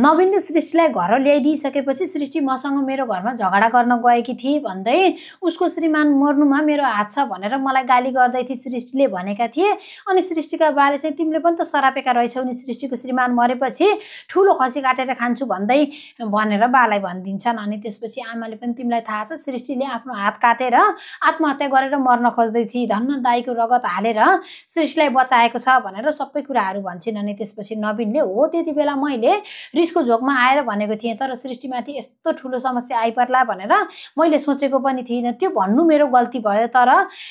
नवीनले सृष्टिलाई घर ल्याइदिइसकेपछि सृष्टि मसँग मेरो घरमा झगडा गर्न गएकी थिए भन्दै उसको श्रीमान मर्नुमा मेरो हात छ भनेर मलाई गाली गर्दै थिए सृष्टिले भनेका थिए। अनि सृष्टिका बाले चाहिँ तिमीले पनि त सरापेका रहेछौ नि, सृष्टिको श्रीमान मरेपछि ठुलो खसी काटेर खान्छु भन्दै भनेर बालाई भनिदिन्छन्। अनि त्यसपछि आमाले पनि तिमीलाई थाहा छ सृष्टिले आफ्नो हात काटेर आत्महत्या गरेर मर्न खोज्दै थिए, धन्न दाइको रगत हालेर सृष्टिलाई बचाएको छ भनेर सबै कुराहरू भन्छन्। अनि त्यसपछि नवीनले हो त्यति बेला मैले रिसको झोकमा आएर भनेको थिएँ, तर सृष्टिमाथि यस्तो ठुलो समस्या आइपर्ला भनेर मैले सोचेको पनि थिइनँ, त्यो भन्नु मेरो गल्ती भयो। तर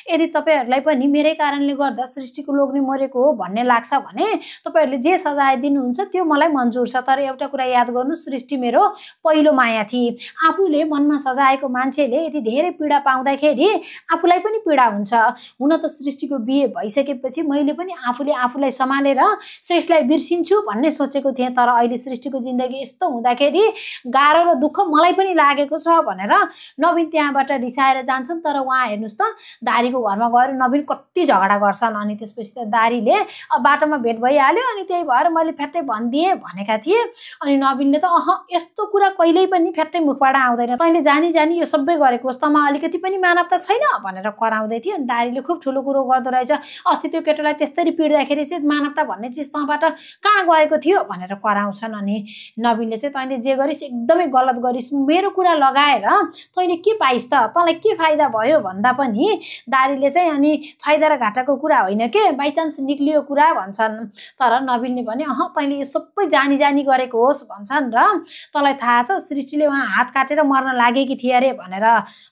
यदि तपाईहरूलाई पनि मेरै कारणले गर्दा सृष्टिको लोग्ने मरेको हो भन्ने लाग्छ भने तपाईहरूले जे सजाय दिनुहुन्छ त्यो मलाई मन्जुर छ। तर एउटा कुरा याद गर्नु, सृष्टि मेरो पहिलो माया थिए। आफूले मनमा सजाएको मान्छेले यति धेरै पीडा पाउँदाखेरि आफूलाई पनि पीडा हुन्छ। हुन त सृष्टिको बिहे भइसकेपछि मैले पनि आफूलाई सम्हालेर सृष्टिलाई बिर्सिन्छु भन्ने सोचेको थिएँ, तर अहिले सृष्टिको जिन्दगी यस्तो हुँदाखेरि गाह्रो र दुःख मलाई पनि लागेको छ भनेर नवीन त्यहाँबाट रिसाएर जान्छन्। तर उहाँ हेर्नुहोस् त दारीको घरमा गएर नवीन कति झगडा गर्छन्। अनि त्यसपछि त दारीले बाटोमा भेट भइहाल्यो अनि त्यही भएर मैले फ्याट्टै भनिदिएँ भनेका थिए। अनि नवीनले त यस्तो कुरा कहिल्यै पनि फ्याट्टै मुखबाट आउँदैन, तैँले जानी जानी यो सबै गरेको होस्, तँमा अलिकति पनि मानवता छैन भनेर कराउँदै थियो। अनि दारीले खुब ठुलो कुरो गर्दो रहेछ, अस्ति त्यो केटालाई त्यसरी पिड्दाखेरि चाहिँ मानवता भन्ने चिज तँबाट कहाँ गएको थियो भनेर कराउँछन्। अनि नवीनले चाहिँ तैँले जे गरिस् एकदमै गलत गरिस्, मेरो कुरा लगाएर तैँले के पाइस् त, तँलाई के फाइदा भयो भन्दा पनि दारीले चाहिँ अनि फाइदा र घाटाको कुरा होइन के, बाइचान्स निक्लियो कुरा भन्छन्। तर नवीनले भने तैँले यो सबै जानी जानी गरेको होस् भन्छन् र तँलाई थाहा छ सृष्टिले उहाँ हात काटेर मर्न लागेकी थिए अरे भनेर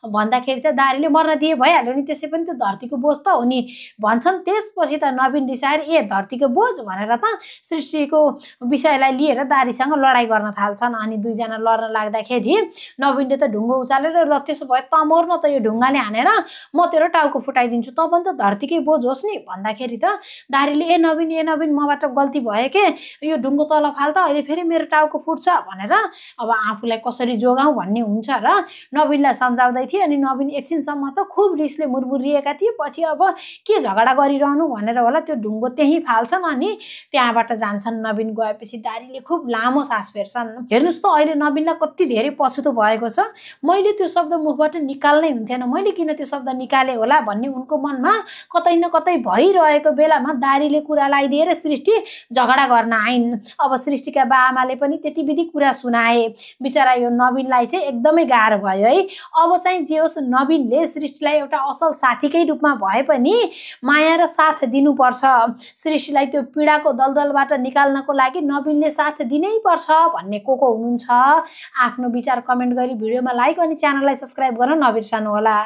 भन्दाखेरि त दारीले मर्न दिए भइहाल्यो नि, त्यसै पनि त्यो धरतीको बोझ त हो नि भन्छन्। त्यसपछि त नवीन रिसाएर धरतीको बोझ भनेर त सृष्टिको विषयलाई लिएर दारीसँग लडाइँ गर्न थाल्छन्। अनि दुईजना लड्न लाग्दाखेरि नवीनले त ढुङ्गो उचालेर ल त्यसो भए त मर न त, यो ढुङ्गाले हानेर म तेरो टाउको फुटाइदिन्छु, त पनि त धरतीकै बोझ होस् नि भन्दाखेरि त दारीले नवीन मबाट गल्ती भयो के, यो ढुङ्गो तल फाल त अहिले फेरि मेरो टाउको फुट्छ भनेर अब आफूलाई कसरी जोगाउँ भन्ने हुन्छ र नवीनलाई सम्झाउँदै थिए। अनि नवीन एकछिनसम्म त खुब रिसले मुरमुरिएका थिए, पछि अब के झगडा गरिरहनु भनेर होला त्यो ढुङ्गो त्यहीँ फाल्छन् अनि त्यहाँबाट जान्छन्। नवीन गएपछि दारीले खुब लामो सास फेर्छन्। हेर्नुहोस् त अहिले नवीनलाई कति धेरै पछुतो भएको छ, मैले त्यो शब्द मुखबाट निकाल्नै हुन्थेन, मैले किन त्यो शब्द निकाले होला भन्ने उनको मनमा कतै न कतै भइरहेको बेलामा दारीले कुरा लगाइदिएर सृष्टि झगडा गर्न आइन्। अब सृष्टिका बाआमाले पनि त्यति विधि कुरा सुनाए, बिचरा यो नवीनलाई चाहिँ एकदमै गाह्रो भयो है। अब चाहिँ जे होस् नवीनले सृष्टिलाई एउटा असल साथीकै रूपमा भए पनि माया र साथ दिनुपर्छ। सृष्टिलाई त्यो पीडाको दलदलबाट निकाल्नको लागि नवीनले साथ दिनै पर्छ भन्ने को हुनुहुन्छ आफ्नो विचार कमेन्ट गरी भिडियोमा लाइक अनि च्यानललाई सब्स्क्राइब गर्न नबिर्सनु होला।